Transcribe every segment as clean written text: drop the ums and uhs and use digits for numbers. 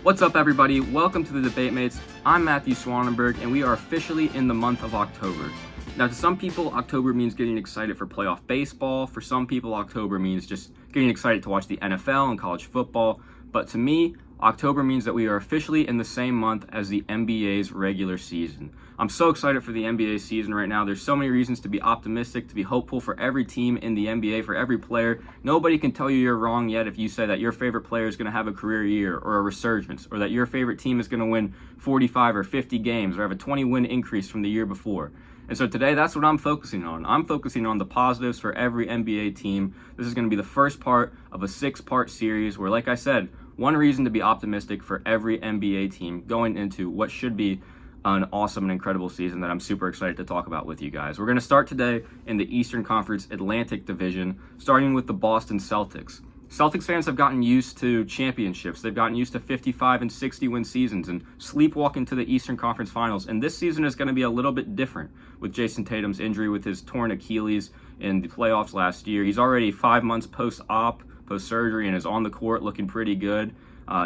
What's up, everybody? Welcome to the Debate Mates. I'm Matthew Swanenberg, and we are officially in the month of October. Now, to some people, October means getting excited for playoff baseball. For some people, October means just getting excited to watch the NFL and college football. But to me, October means that we are officially in the same month as the NBA's regular season. I'm so excited for the NBA season right now. There's so many reasons to be optimistic, to be hopeful for every team in the NBA, for every player. Nobody can tell you you're wrong yet if you say that your favorite player is going to have a career year or a resurgence, or that your favorite team is going to win 45 or 50 games or have a 20-win increase from the year before. And so today, that's what I'm focusing on. I'm focusing on the positives for every NBA team. This is going to be the first part of a 6-part series where, like I said, one reason to be optimistic for every NBA team going into what should be an awesome and incredible season that I'm super excited to talk about with you guys. We're going to start today in the Eastern Conference Atlantic Division, starting with the Boston Celtics. Celtics fans have gotten used to championships. They've gotten used to 55 and 60 win seasons and sleepwalk into the Eastern Conference Finals. And this season is going to be a little bit different with Jason Tatum's injury with his torn Achilles in the playoffs last year. He's already 5 months post-op, post-surgery, and is on the court looking pretty good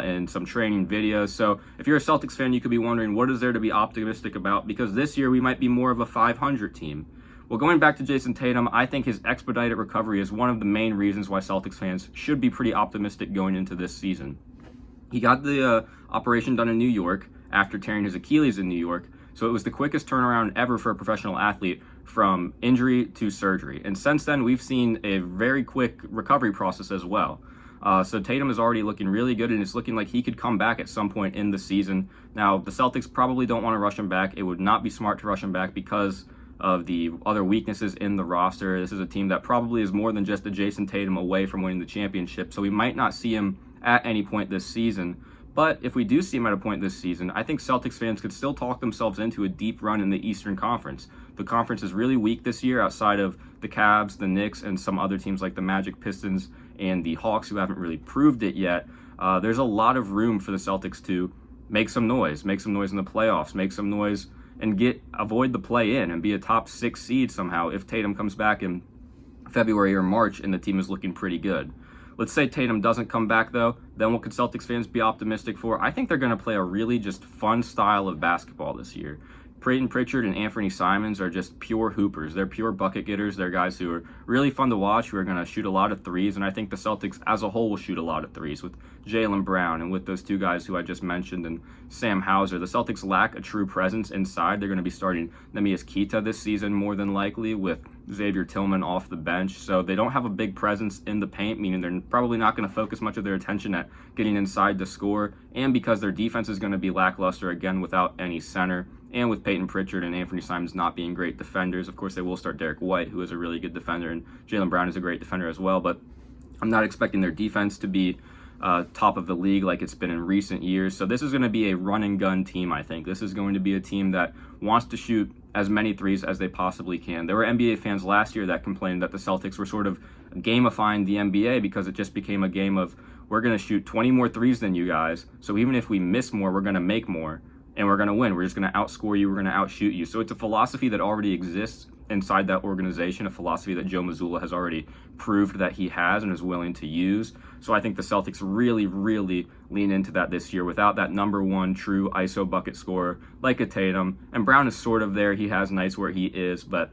in some training videos. So if you're a Celtics fan, you could be wondering, what is there to be optimistic about? Because this year we might be more of a 500 team. Well, going back to Jason Tatum, I think his expedited recovery is one of the main reasons why Celtics fans should be pretty optimistic going into this season. He got the operation done in New York after tearing his Achilles in New York, so it was the quickest turnaround ever for a professional athlete from injury to surgery. And since then, we've seen a very quick recovery process as well. So Tatum is already looking really good, and it's looking like he could come back at some point in the season. Now, the Celtics probably don't want to rush him back. It would not be smart to rush him back because of the other weaknesses in the roster. This is a team that probably is more than just a Jason Tatum away from winning the championship, so we might not see him at any point this season. But if we do see him at a point this season, I think Celtics fans could still talk themselves into a deep run in the Eastern Conference. The conference is really weak this year outside of the Cavs, the Knicks, and some other teams like the Magic, Pistons, and the Hawks who haven't really proved it yet. There's a lot of room for the Celtics to make some noise in the playoffs, make some noise and avoid the play-in and be a top 6 seed somehow if Tatum comes back in February or March and the team is looking pretty good. Let's say Tatum doesn't come back, though. Then what could Celtics fans be optimistic for? I think they're going to play a really just fun style of basketball this year. Peyton Pritchard and Anthony Simons are just pure hoopers. They're pure bucket getters. They're guys who are really fun to watch, who are going to shoot a lot of threes, and I think the Celtics as a whole will shoot a lot of threes with Jaylen Brown and with those two guys who I just mentioned and Sam Hauser. The Celtics lack a true presence inside. They're going to be starting Neemias Queta this season more than likely with Xavier Tillman off the bench, so they don't have a big presence in the paint, meaning they're probably not going to focus much of their attention at getting inside to score, and because their defense is going to be lackluster again without any center, and with Peyton Pritchard and Anthony Simons not being great defenders. Of course, they will start Derek White, who is a really good defender, and Jaylen Brown is a great defender as well, but I'm not expecting their defense to be top of the league like it's been in recent years. So this is going to be a run and gun team, I think. This is going to be a team that wants to shoot as many threes as they possibly can. There were NBA fans last year that complained that the Celtics were sort of gamifying the NBA because it just became a game of, we're going to shoot 20 more threes than you guys, so even if we miss more, we're going to make more, and we're going to win. We're just going to outscore you. We're going to outshoot you. So it's a philosophy that already exists inside that organization, a philosophy that Joe Mazzulla has already proved that he has and is willing to use. So I think the Celtics really, really lean into that this year without that number one true ISO bucket scorer like a Tatum. And Brown is sort of there. He has nights where he is, but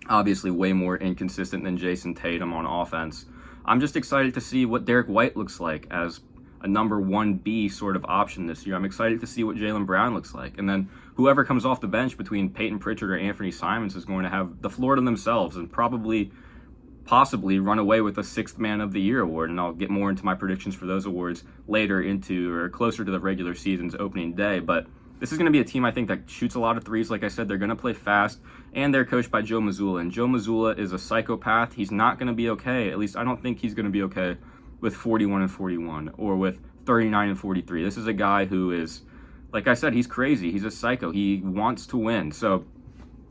obviously way more inconsistent than Jason Tatum on offense. I'm just excited to see what Derek White looks like as a number 1B sort of option this year. I'm excited to see what Jaylen Brown looks like. And then whoever comes off the bench between Peyton Pritchard or Anthony Simons is going to have the floor to themselves and possibly run away with a 6th Man of the Year award. And I'll get more into my predictions for those awards later closer to the regular season's opening day. But this is going to be a team, I think, that shoots a lot of threes. Like I said, they're going to play fast, and they're coached by Joe Mazzulla. And Joe Mazzulla is a psychopath. He's not going to be okay. At least I don't think he's going to be okay with 41 and 41 or with 39 and 43. This is a guy who is, like I said, he's crazy. He's a psycho. He wants to win. So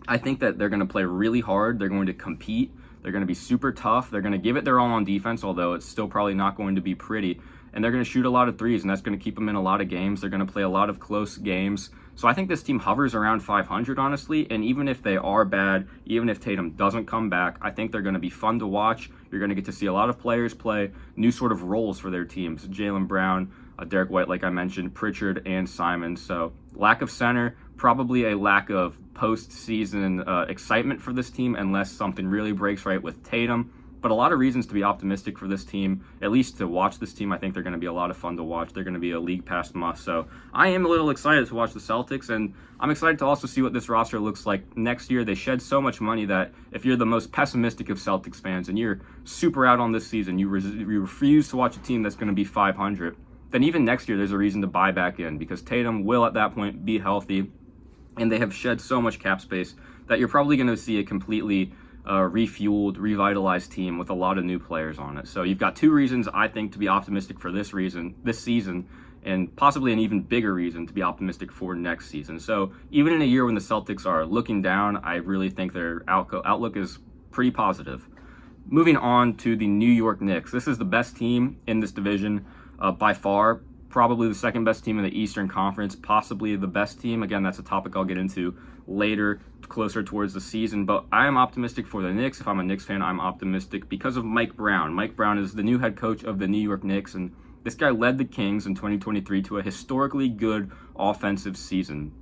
I think that they're going to play really hard. They're going to compete. They're going to be super tough. They're going to give it their all on defense, although it's still probably not going to be pretty. And they're going to shoot a lot of threes, and that's going to keep them in a lot of games. They're going to play a lot of close games. So I think this team hovers around 500, honestly. And even if they are bad, even if Tatum doesn't come back, I think they're going to be fun to watch. You're going to get to see a lot of players play new sort of roles for their teams. Jaylen Brown Derek White, like I mentioned, Pritchard, and Simons. So lack of center, probably a lack of postseason excitement for this team unless something really breaks right with Tatum. But a lot of reasons to be optimistic for this team, at least to watch this team. I think they're going to be a lot of fun to watch. They're going to be a league pass must. So I am a little excited to watch the Celtics, and I'm excited to also see what this roster looks like next year. They shed so much money that if you're the most pessimistic of Celtics fans and you're super out on this season, you refuse to watch a team that's going to be 500, then even next year there's a reason to buy back in because Tatum will at that point be healthy, and they have shed so much cap space that you're probably going to see a completely refueled, revitalized team with a lot of new players on it. So you've got two reasons I think to be optimistic for this season, and possibly an even bigger reason to be optimistic for next season. So even in a year when the Celtics are looking down, I really think their outlook is pretty positive. Moving on to the New York Knicks. This is the best team in this division by far. Probably the second best team in the Eastern Conference, possibly the best team. Again, that's a topic I'll get into later, closer towards the season. But I am optimistic for the Knicks. If I'm a Knicks fan, I'm optimistic because of Mike Brown. Mike Brown is the new head coach of the New York Knicks, and this guy led the Kings in 2023 to a historically good offensive season.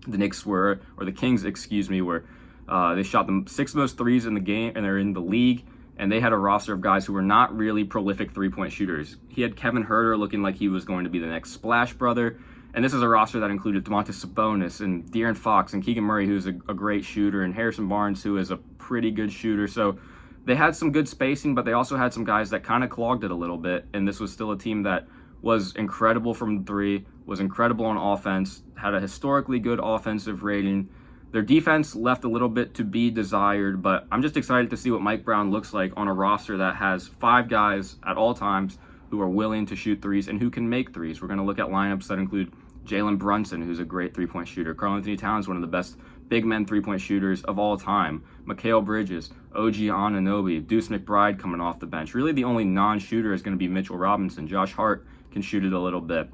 The Knicks were, or the Kings, excuse me, they shot the sixth most threes in the game, and they're in the league. And they had a roster of guys who were not really prolific three-point shooters. He had Kevin Huerter looking like he was going to be the next Splash Brother. And this is a roster that included Domantas Sabonis and De'Aaron Fox and Keegan Murray, who's a great shooter, and Harrison Barnes, who is a pretty good shooter. So they had some good spacing, but they also had some guys that kind of clogged it a little bit. And this was still a team that was incredible from three, was incredible on offense, had a historically good offensive rating. Their defense left a little bit to be desired, but I'm just excited to see what Mike Brown looks like on a roster that has 5 guys at all times who are willing to shoot threes and who can make threes. We're going to look at lineups that include Jalen Brunson, who's a great three-point shooter. Karl-Anthony Towns, one of the best big men three-point shooters of all time. Mikal Bridges, OG Anunoby, Deuce McBride coming off the bench. Really the only non-shooter is going to be Mitchell Robinson. Josh Hart can shoot it a little bit.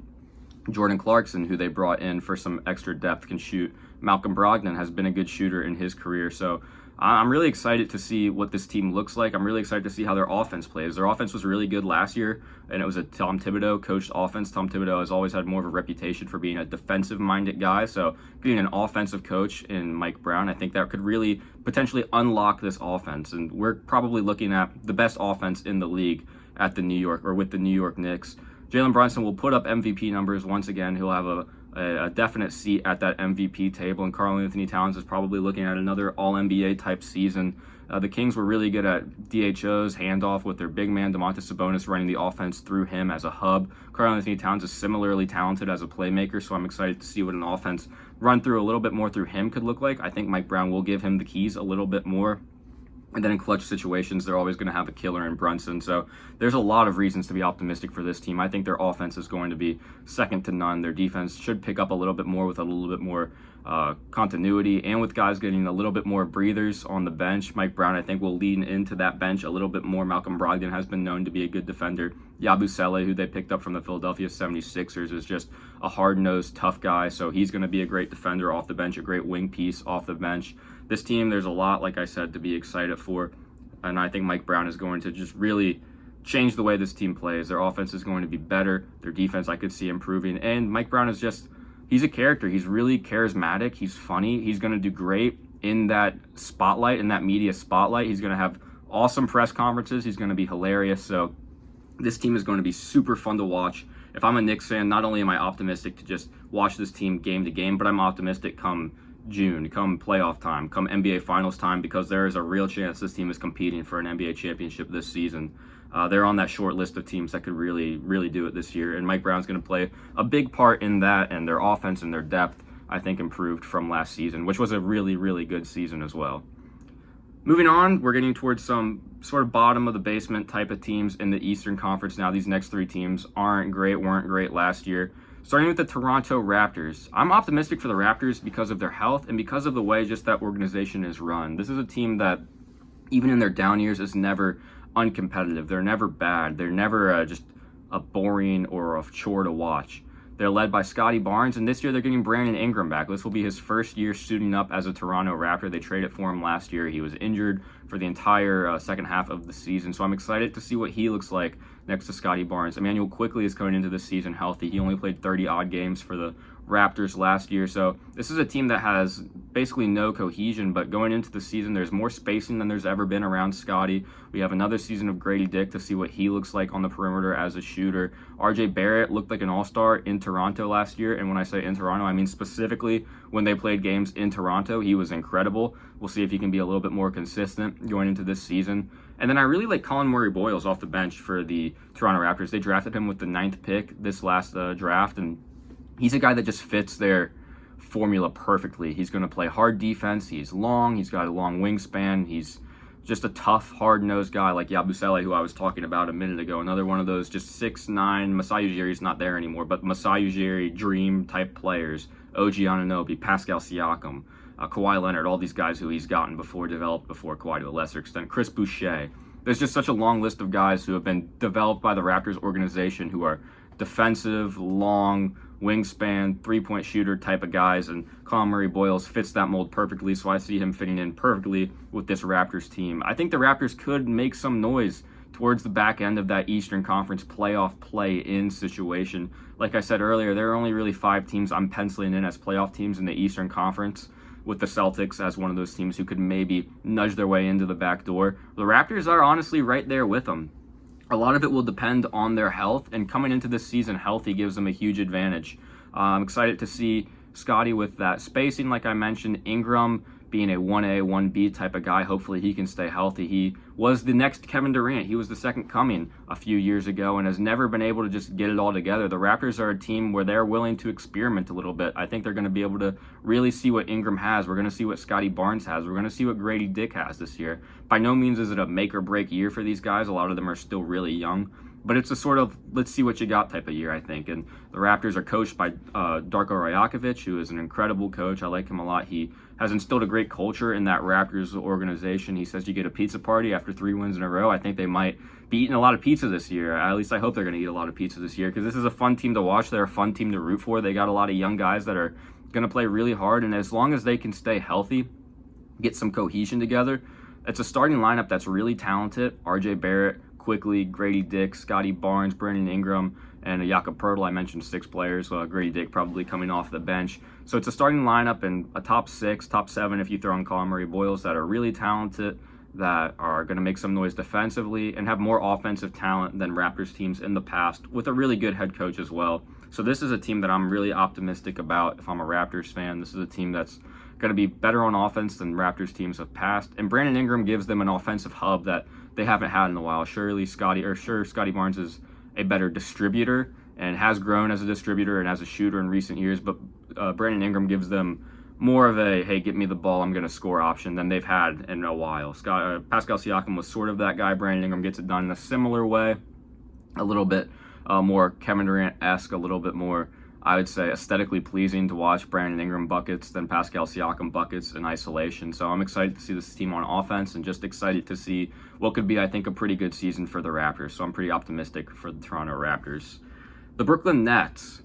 Jordan Clarkson, who they brought in for some extra depth, can shoot. Malcolm Brogdon has been a good shooter in his career. So I'm really excited to see what this team looks like. I'm really excited to see how their offense plays. Their offense was really good last year, and it was a Tom Thibodeau coached offense. Tom Thibodeau has always had more of a reputation for being a defensive-minded guy. So getting an offensive coach in Mike Brown, I think that could really potentially unlock this offense. And we're probably looking at the best offense in the league at the New York, or with the New York Knicks. Jalen Brunson will put up MVP numbers once again. He'll have a definite seat at that MVP table, and Karl-Anthony Towns is probably looking at another All-NBA type season. The Kings were really good at DHOs, handoff with their big man, Domantas Sabonis, running the offense through him as a hub. Karl-Anthony Towns is similarly talented as a playmaker, so I'm excited to see what an offense run through a little bit more through him could look like. I think Mike Brown will give him the keys a little bit more. And then in clutch situations, they're always going to have a killer in Brunson. So there's a lot of reasons to be optimistic for this team. I think their offense is going to be second to none. Their defense should pick up a little bit more with a little bit more continuity, and with guys getting a little bit more breathers on the bench. Mike Brown, I think, will lean into that bench a little bit more. Malcolm Brogdon has been known to be a good defender. Yabusele, who they picked up from the Philadelphia 76ers, is just a hard-nosed, tough guy. So he's going to be a great defender off the bench, a great wing piece off the bench. This team, there's a lot, like I said, to be excited for. And I think Mike Brown is going to just really change the way this team plays. Their offense is going to be better. Their defense, I could see improving. And Mike Brown is just, he's a character. He's really charismatic. He's funny. He's going to do great in that spotlight, in that media spotlight. He's going to have awesome press conferences. He's going to be hilarious. So this team is going to be super fun to watch. If I'm a Knicks fan, not only am I optimistic to just watch this team game to game, but I'm optimistic come June, come playoff time, come NBA Finals time, because there is a real chance this team is competing for an NBA championship this season. They're on that short list of teams that could really, really do it this year, and Mike Brown's going to play a big part in that, and their offense and their depth, I think, improved from last season, which was a really, really good season as well. Moving on, we're getting towards some sort of bottom of the basement type of teams in the Eastern Conference now. These next 3 teams weren't great last year. Starting with the Toronto Raptors. I'm optimistic for the Raptors because of their health and because of the way just that organization is run. This is a team that, even in their down years, is never uncompetitive. They're never bad. They're never just a boring or a chore to watch. They're led by Scotty Barnes, and this year they're getting Brandon Ingram back. This will be his first year suiting up as a Toronto Raptor. They traded for him last year. He was injured for the entire second half of the season, so I'm excited to see what he looks like next to Scotty Barnes. Immanuel Quickley is coming into this season healthy. He only played 30 odd games for the Raptors last year. So this is a team that has basically no cohesion, but going into the season, there's more spacing than there's ever been around Scotty. We have another season of Grady Dick to see what he looks like on the perimeter as a shooter. RJ Barrett looked like an all-star in Toronto last year, and when I say in Toronto, I mean specifically when they played games in Toronto. He was incredible. We'll see if he can be a little bit more consistent going into this season. And then I really like Colin Murray-Boyles off the bench for the Toronto Raptors. They drafted him with the 9th pick this last draft, and he's a guy that just fits their formula perfectly. He's going to play hard defense. He's long. He's got a long wingspan. He's just a tough, hard-nosed guy like Yabusele, who I was talking about a minute ago. Another one of those just 6'9", Masai Ujiri's not there anymore, but Masai Ujiri dream-type players. OG Anunoby, Pascal Siakam, Kawhi Leonard, all these guys who he's gotten before, developed before Kawhi to a lesser extent. Chris Boucher. There's just such a long list of guys who have been developed by the Raptors organization who are defensive, long, wingspan, three-point shooter type of guys, and Colin Murray-Boyles fits that mold perfectly, so I see him fitting in perfectly with this Raptors team. I think the Raptors could make some noise towards the back end of that Eastern Conference playoff play-in situation. Like I said earlier, there are only really 5 teams I'm penciling in as playoff teams in the Eastern Conference, with the Celtics as one of those teams who could maybe nudge their way into the back door. The Raptors are honestly right there with them. A lot of it will depend on their health, and coming into this season healthy gives them a huge advantage. I'm excited to see Scotty with that spacing, like I mentioned. Ingram being a 1A, 1B type of guy. Hopefully he can stay healthy. He was the next Kevin Durant. He was the second coming a few years ago and has never been able to just get it all together. The Raptors are a team where they're willing to experiment a little bit. I think they're going to be able to really see what Ingram has. We're going to see what Scotty Barnes has. We're going to see what Grady Dick has this year. By no means is it a make or break year for these guys. A lot of them are still really young. But it's a sort of let's see what you got type of year, I think. And the Raptors are coached by Darko Rajakovic, who is an incredible coach. I like him a lot. He has instilled a great culture in that Raptors organization. He says you get a pizza party after 3 wins in a row. I think they might be eating a lot of pizza this year. At least I hope they're going to eat a lot of pizza this year, because this is a fun team to watch. They're a fun team to root for. They got a lot of young guys that are going to play really hard. And as long as they can stay healthy, get some cohesion together, it's a starting lineup that's really talented. RJ Barrett, Quickley, Grady Dick, Scotty Barnes, Brandon Ingram, and Jakob Poeltl. I mentioned 6 players. Grady Dick probably coming off the bench. So it's a starting lineup and a top 6, top 7 if you throw in Colin Murray-Boyles, that are really talented, that are going to make some noise defensively and have more offensive talent than Raptors teams in the past, with a really good head coach as well. So this is a team that I'm really optimistic about if I'm a Raptors fan. This is a team that's going to be better on offense than Raptors teams have passed. And Brandon Ingram gives them an offensive hub that they haven't had in a while. Scotty Barnes is a better distributor and has grown as a distributor and as a shooter in recent years, but Brandon Ingram gives them more of a, hey, get me the ball, I'm going to score option than they've had in a while. Pascal Siakam was sort of that guy. Brandon Ingram gets it done in a similar way, a little bit more Kevin Durant-esque, a little bit more, I would say, aesthetically pleasing to watch Brandon Ingram buckets than Pascal Siakam buckets in isolation. So I'm excited to see this team on offense, and just excited to see what could be, I think, a pretty good season for the Raptors. So I'm pretty optimistic for the Toronto Raptors. The Brooklyn Nets.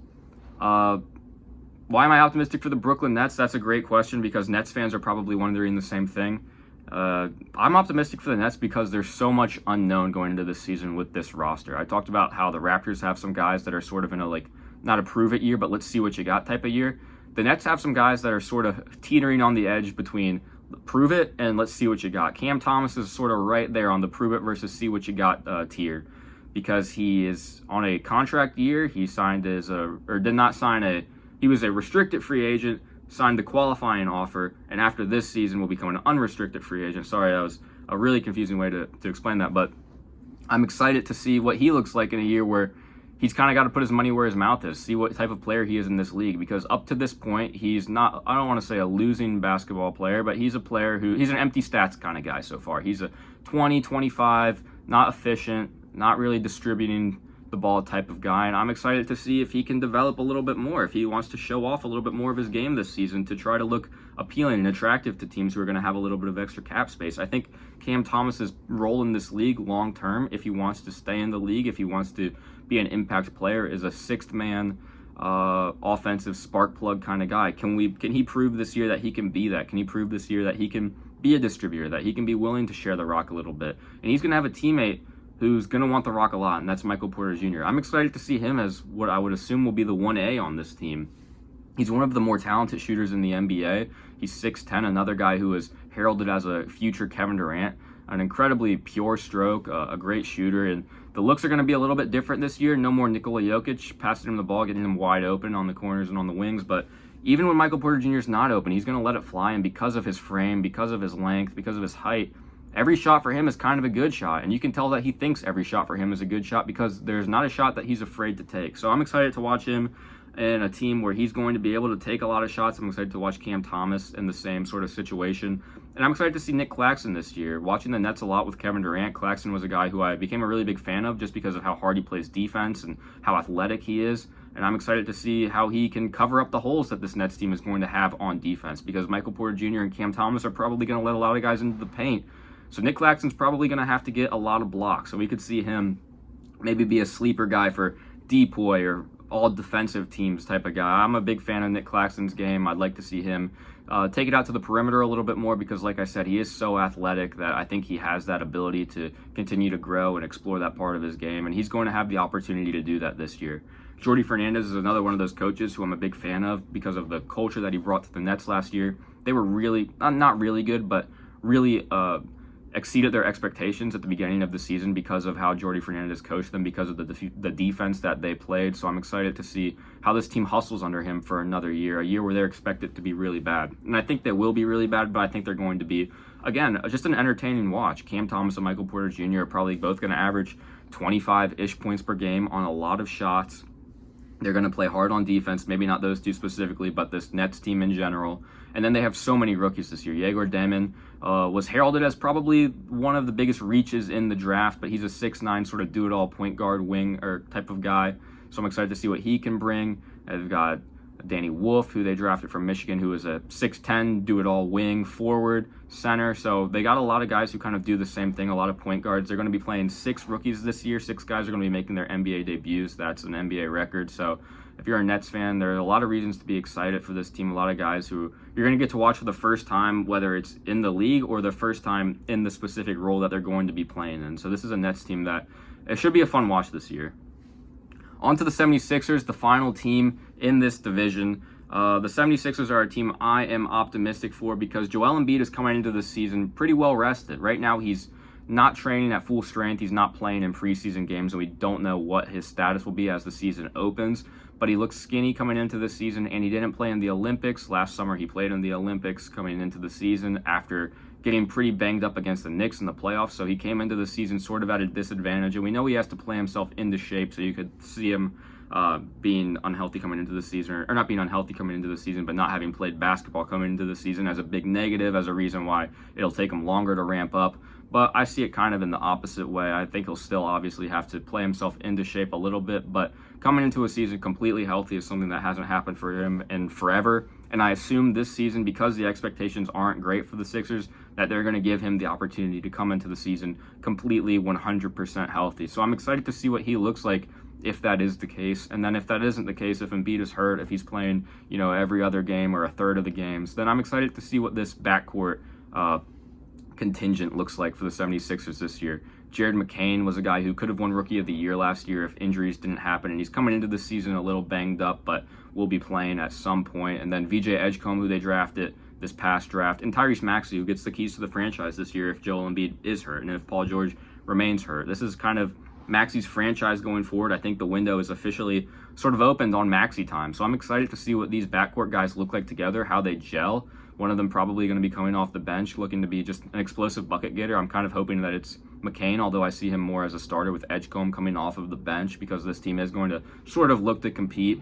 Why am I optimistic for the Brooklyn Nets? That's a great question, because Nets fans are probably wondering the same thing. I'm optimistic for the Nets because there's so much unknown going into this season with this roster. I talked about how the Raptors have some guys that are sort of in a, not a prove it year, but let's see what you got type of year. The Nets have some guys that are sort of teetering on the edge between prove it and let's see what you got. Cam Thomas is sort of right there on the prove it versus see what you got tier, because he is on a contract year. He signed he was a restricted free agent, signed the qualifying offer, and after this season will become an unrestricted free agent. Sorry, that was a really confusing way to explain that, but I'm excited to see what he looks like in a year where he's kind of got to put his money where his mouth is, see what type of player he is in this league, because up to this point, he's not, I don't want to say a losing basketball player, but he's a player he's an empty stats kind of guy so far. He's a 20, 25, not efficient, not really distributing the ball type of guy, and I'm excited to see if he can develop a little bit more, if he wants to show off a little bit more of his game this season to try to look appealing and attractive to teams who are going to have a little bit of extra cap space. I think Cam Thomas's role in this league long term, if he wants to stay in the league, if he wants to be an impact player, is a sixth man offensive spark plug kind of guy. Can he prove this year that he can be that? Can he prove this year that he can be a distributor, that he can be willing to share the rock a little bit? And he's going to have a teammate who's going to want the rock a lot, and that's Michael Porter Jr. I'm excited to see him as what I would assume will be the 1A on this team. He's one of the more talented shooters in the NBA. He's 6'10", another guy who is heralded as a future Kevin Durant, an incredibly pure stroke, a great shooter, and the looks are going to be a little bit different this year. No more Nikola Jokic passing him the ball, getting him wide open on the corners and on the wings, but even when Michael Porter Jr. is not open, he's going to let it fly, and because of his frame, because of his length, because of his height, every shot for him is kind of a good shot, and you can tell that he thinks every shot for him is a good shot because there's not a shot that he's afraid to take. So I'm excited to watch him in a team where he's going to be able to take a lot of shots. I'm excited to watch Cam Thomas in the same sort of situation. And I'm excited to see Nick Claxton this year. Watching the Nets a lot with Kevin Durant, Claxton was a guy who I became a really big fan of just because of how hard he plays defense and how athletic he is. And I'm excited to see how he can cover up the holes that this Nets team is going to have on defense, because Michael Porter Jr. and Cam Thomas are probably going to let a lot of guys into the paint. So Nick Claxton's probably going to have to get a lot of blocks. So we could see him maybe be a sleeper guy for Depoy or all defensive teams type of guy. I'm a big fan of Nick Claxton's game. I'd like to see him take it out to the perimeter a little bit more because, like I said, he is so athletic that I think he has that ability to continue to grow and explore that part of his game, and he's going to have the opportunity to do that this year. Jordi Fernandez is another one of those coaches who I'm a big fan of because of the culture that he brought to the Nets last year. They were really, not really good, but really exceeded their expectations at the beginning of the season because of how Jordi Fernandez coached them, because of the defense that they played. So I'm excited to see how this team hustles under him for another year, a year where they're expected to be really bad. And I think they will be really bad, but I think they're going to be, again, just an entertaining watch. Cam Thomas and Michael Porter Jr. are probably both going to average 25-ish points per game on a lot of shots. They're going to play hard on defense, maybe not those two specifically, but this Nets team in general. And then they have so many rookies this year. Yegor Demon was heralded as probably one of the biggest reaches in the draft, but he's a 6'9", sort of do-it-all point guard wing or type of guy. So I'm excited to see what he can bring. They've got Danny Wolf, who they drafted from Michigan, who is a 6'10", do-it-all wing, forward, center. So they got a lot of guys who kind of do the same thing, a lot of point guards. They're going to be playing 6 rookies this year. 6 guys are going to be making their NBA debuts. That's an NBA record. So if you're a Nets fan, there are a lot of reasons to be excited for this team. A lot of guys who you're going to get to watch for the first time, whether it's in the league or the first time in the specific role that they're going to be playing in. So this is a Nets team that it should be a fun watch this year. On to the 76ers, the final team in this division. The 76ers are a team I am optimistic for because Joel Embiid is coming into this season pretty well rested. Right now, he's not training at full strength. He's not playing in preseason games, and we don't know what his status will be as the season opens. But he looks skinny coming into this season, and he didn't play in the Olympics. Last summer, he played in the Olympics coming into the season after getting pretty banged up against the Knicks in the playoffs. So he came into the season sort of at a disadvantage, and we know he has to play himself into shape, so you could see him being unhealthy coming into the season, or not being unhealthy coming into the season, but not having played basketball coming into the season as a big negative, as a reason why it'll take him longer to ramp up. But I see it kind of in the opposite way. I think he'll still obviously have to play himself into shape a little bit, but coming into a season completely healthy is something that hasn't happened for him in forever. And I assume this season, because the expectations aren't great for the Sixers, that they're going to give him the opportunity to come into the season completely 100% healthy. So I'm excited to see what he looks like if that is the case. And then if that isn't the case, if Embiid is hurt, if he's playing, every other game or a third of the games, then I'm excited to see what this backcourt contingent looks like for the 76ers this year. Jared McCain was a guy who could have won Rookie of the Year last year if injuries didn't happen, and he's coming into the season a little banged up, but will be playing at some point. And then VJ Edgecombe, who they drafted this past draft, and Tyrese Maxey, who gets the keys to the franchise this year if Joel Embiid is hurt and if Paul George remains hurt. This is kind of Maxey's franchise going forward. I think the window is officially sort of opened on Maxey time. So I'm excited to see what these backcourt guys look like together, how they gel. One of them probably going to be coming off the bench, looking to be just an explosive bucket getter. I'm kind of hoping that it's McCain, although I see him more as a starter with Edgecombe coming off of the bench because this team is going to sort of look to compete.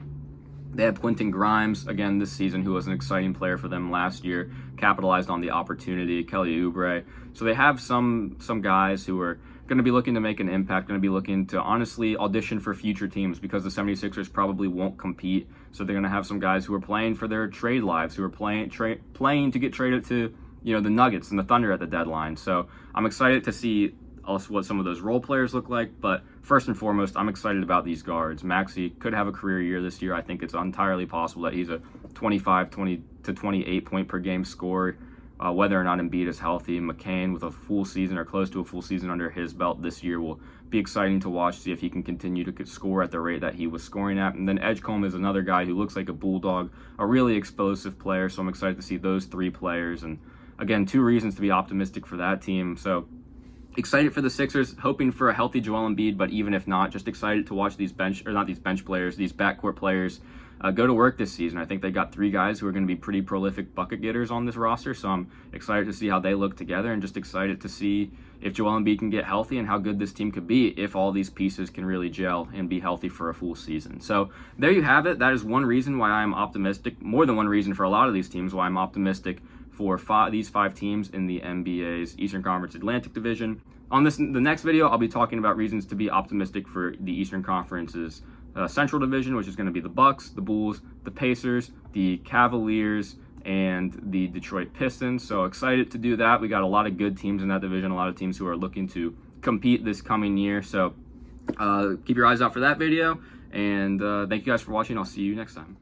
They have Quentin Grimes, again, this season, who was an exciting player for them last year, capitalized on the opportunity, Kelly Oubre. So they have some guys who are going to be looking to make an impact, going to be looking to honestly audition for future teams because the 76ers probably won't compete. So they're going to have some guys who are playing for their trade lives, who are playing to get traded to, the Nuggets and the Thunder at the deadline. So I'm excited to see also what some of those role players look like. But first and foremost, I'm excited about these guards. Maxey could have a career year this year. I think it's entirely possible that he's a 20 to 28 point per game scorer. whether or not Embiid is healthy. McCain with a full season or close to a full season under his belt this year will be exciting to watch, see if he can continue to score at the rate that he was scoring at. And then Edgecombe is another guy who looks like a bulldog, a really explosive player, so I'm excited to see those three players. And again, 2 reasons to be optimistic for that team. So excited for the Sixers, hoping for a healthy Joel Embiid, but even if not, just excited to watch these backcourt players go to work this season. I think they got 3 guys who are going to be pretty prolific bucket getters on this roster, so I'm excited to see how they look together and just excited to see if Joel Embiid can get healthy and how good this team could be if all these pieces can really gel and be healthy for a full season. So there you have it. That is one reason why I'm optimistic, more than one reason for a lot of these teams why I'm optimistic for these 5 teams in the NBA's Eastern Conference Atlantic Division. On the next video, I'll be talking about reasons to be optimistic for the Eastern Conference's Central Division, which is going to be the Bucks, the Bulls, the Pacers, the Cavaliers, and the Detroit Pistons. So excited to do that. We got a lot of good teams in that division, a lot of teams who are looking to compete this coming year. So keep your eyes out for that video, and thank you guys for watching. I'll see you next time.